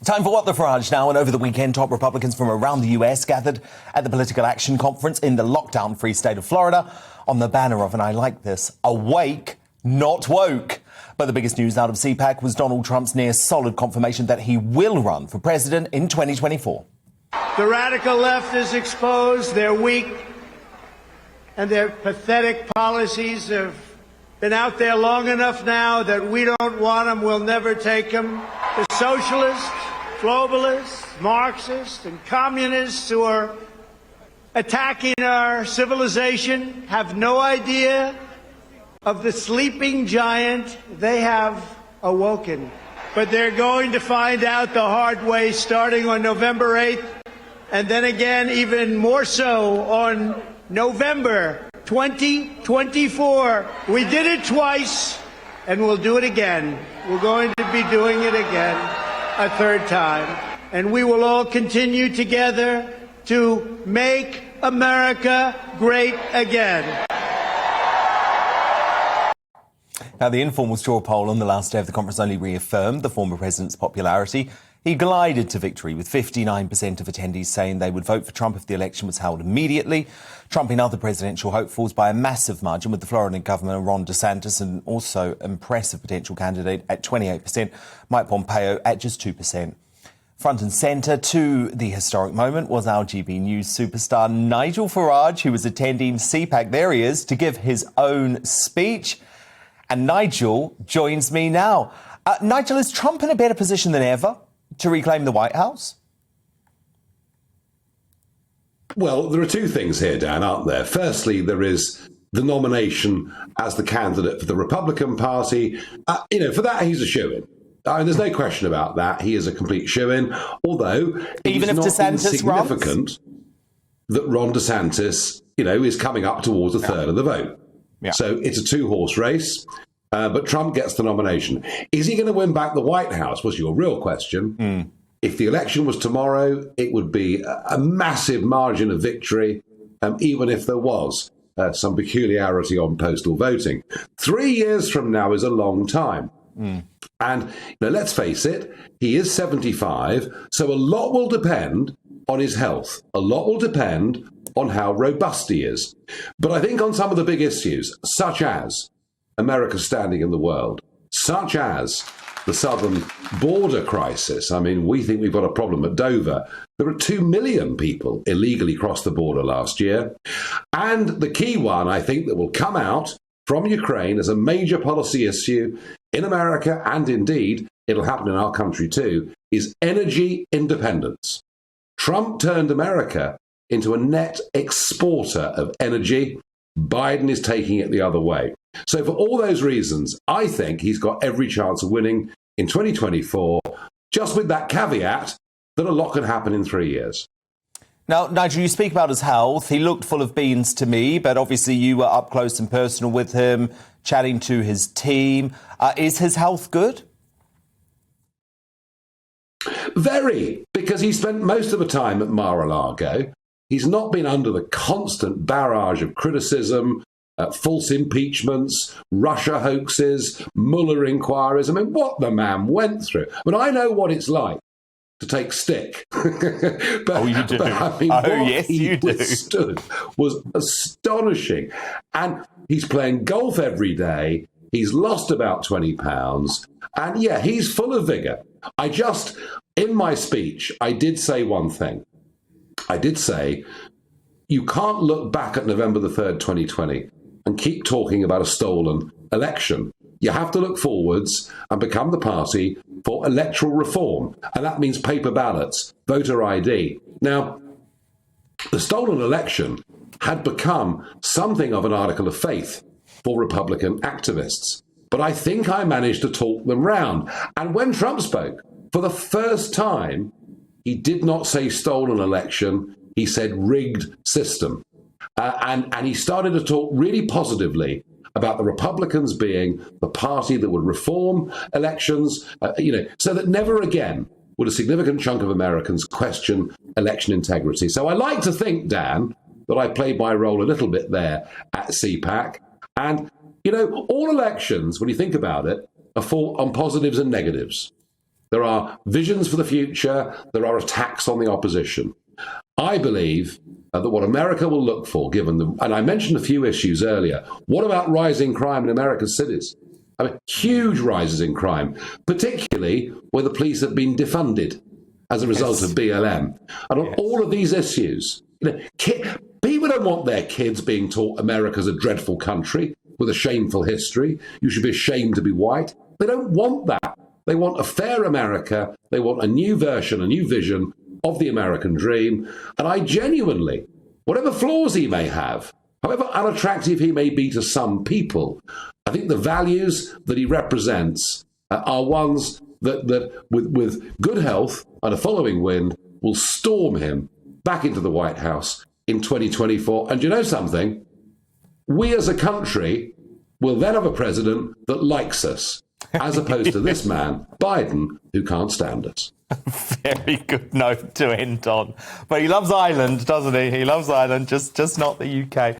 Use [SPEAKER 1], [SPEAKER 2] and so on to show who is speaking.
[SPEAKER 1] Time for What the Farage now. And over the weekend, top Republicans from around the US gathered at the Political Action Conference in the lockdown-free state of Florida on the banner of, and I like this, awake, not woke. But the biggest news out of CPAC was Donald Trump's near solid confirmation that he will run for president in 2024.
[SPEAKER 2] The radical left is exposed. They're weak, and their pathetic policies have been out there long enough now that we don't want them. We'll never take them. The socialists, globalists, Marxists, and communists who are attacking our civilization have no idea of the sleeping giant they have awoken. But they're going to find out the hard way starting on November 8th, and then again even more so on November 2024. We did it twice, and we'll do it again. We're going to be doing it again a third time. And we will all continue together to make America great again.
[SPEAKER 1] Now, the informal straw poll on the last day of the conference only reaffirmed the former president's popularity. He glided to victory, with 59% of attendees saying they would vote for Trump if the election was held immediately, trumping other presidential hopefuls by a massive margin, with the Florida governor Ron DeSantis and also impressive potential candidate at 28%, Mike Pompeo at just 2%. Front and centre to the historic moment was our GBNews superstar Nigel Farage, who was attending CPAC, there he is, to give his own speech. And Nigel joins me now. Nigel, is Trump in a better position than ever to reclaim the White House?
[SPEAKER 3] Well, there are two things here, Dan, aren't there? Firstly, there is the nomination as the candidate for the Republican Party. For that, he's a shoo-in. There's no question about that. He is a complete shoo-in, although
[SPEAKER 1] even if DeSantis
[SPEAKER 3] runs, that Ron DeSantis, is coming up towards a third of the vote. Yeah. So it's a two-horse race, but Trump gets the nomination. Is he going to win back the White House, was your real question. If the election was tomorrow, it would be a massive margin of victory, even if there was some peculiarity on postal voting. 3 years from now is a long time. And let's face it, he is 75, so a lot will depend on his health. A lot will depend on how robust he is. But I think on some of the big issues, such as America's standing in the world, such as the southern border crisis. We think we've got a problem at Dover. There were 2 million people illegally crossed the border last year. And the key one, I think, that will come out from Ukraine as a major policy issue in America, and indeed it'll happen in our country too, is energy independence. Trump turned America into a net exporter of energy. Biden is taking it the other way. So for all those reasons, I think he's got every chance of winning in 2024, just with that caveat that a lot can happen in 3 years.
[SPEAKER 1] Now, Nigel, you speak about his health. He looked full of beans to me, but obviously you were up close and personal with him, chatting to his team. Is his health good?
[SPEAKER 3] Very, because he spent most of the time at Mar-a-Lago. He's not been under the constant barrage of criticism, false impeachments, Russia hoaxes, Mueller inquiries. What the man went through. I know what it's like to take stick. But,
[SPEAKER 1] you do.
[SPEAKER 3] What he
[SPEAKER 1] you do.
[SPEAKER 3] withstood was astonishing. And he's playing golf every day. He's lost about 20 pounds. And yeah, he's full of vigor. In my speech, I did say one thing. I did say, you can't look back at November the 3rd, 2020 and keep talking about a stolen election. You have to look forwards and become the party for electoral reform. And that means paper ballots, voter ID. Now, the stolen election had become something of an article of faith for Republican activists. But I think I managed to talk them round. And when Trump spoke, for the first time, he did not say stolen election. He said rigged system. And he started to talk really positively about the Republicans being the party that would reform elections, so that never again would a significant chunk of Americans question election integrity. So I like to think, Dan, that I played my role a little bit there at CPAC. And, all elections, when you think about it, are fought on positives and negatives. There are visions for the future. There are attacks on the opposition. I believe that what America will look for, given the, and I mentioned a few issues earlier. What about rising crime in America's cities? I mean, huge rises in crime, particularly where the police have been defunded as a result of BLM. And on all of these issues, people don't want their kids being taught America's a dreadful country with a shameful history. You should be ashamed to be white. They don't want that. They want a fair America. They want a new version, a new vision of the American dream. And I genuinely, whatever flaws he may have, however unattractive he may be to some people, I think the values that he represents are ones that with good health and a following wind, will storm him back into the White House in 2024. And you know something? We as a country will then have a president that likes us, as opposed to this man, Biden, who can't stand us.
[SPEAKER 1] Very good note to end on. But he loves Ireland, doesn't he? He loves Ireland, just not the UK.